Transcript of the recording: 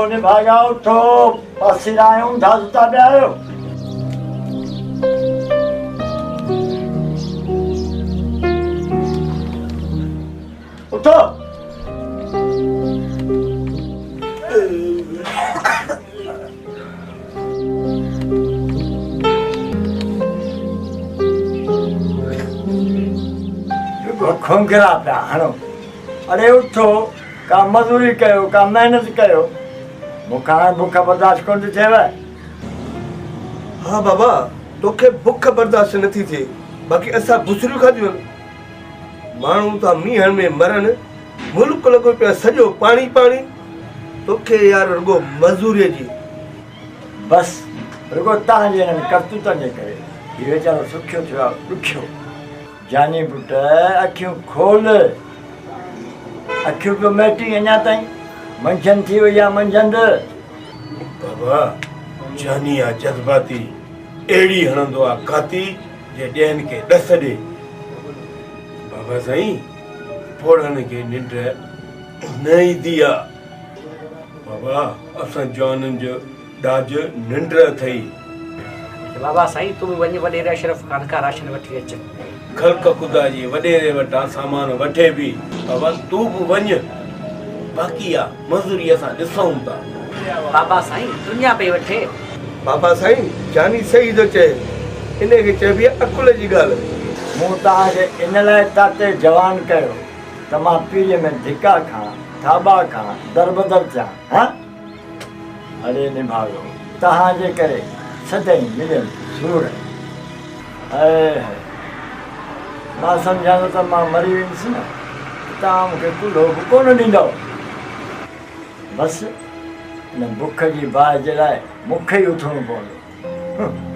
निभाएगा उठो पसीरायूं ढालता जाओ उठो खोंखरा पिया हणो अरे उठो का मजूरी कयो का मेहनत कयो मूंखां बुख बर्दाश्त कोन थी थिएव हाँ बाबा तोखे बुख बर्दाश्त नथी थिए बाक़ी असां बुसरियूं खाधियूं आहिनि माण्हू था मींहं में मरनि मुल्क लॻो पिया सॼो पाणी पाणी तोखे यार रुगो मज़दूरीअ जी बस रुगो तव्हांजे हिननि करतूतनि जे करे हीउ वीचारो सुखियो थियो आहे ॾुखियो जानी पुट अखियूं खोल अखियूं पियो मैटी अञा ताईं मंझंदि थी वई आहे मंझंदि बाबा जानी आहे जज़्बाती अहिड़ी हणंदो आहे काती जे ॾियनि खे ॾस ॾे बाबा साईं फोड़नि खे निंड न ईंदी आहे बाबा असां जवाननि जो ॾाज निंड अथई बाबा साईं तूं बि वञी वॾेरे अशरफ खान खां राशन वठी अच ख़ल्क़ ख़ुदा जी वॾेरे वटां सामान वठे बि बाबा तूं बि वञ बाक़ी आहे मज़ूरी असां ॾिसूं था बाबा साईं दुनिया पई वठे बाबा साईं जानी सही थो चए इन खे चइबी आहे अकुल जी ॻाल्हि मूं तव्हांखे इन लाइ ताते जवान कयो त मां पीढ़ीअ में धिका खां थाॿा खां दरबदर थियां हा अरे निभायो तव्हांजे करे सदाईं मिलियल सूर मां सम्झां थो त मां मरी वेंदुसि न तव्हां मूंखे कुल्हो बि कोन ॾींदव बसि हिन बुख जी बाहि जे लाइ मूंखे ई उथणो पवंदो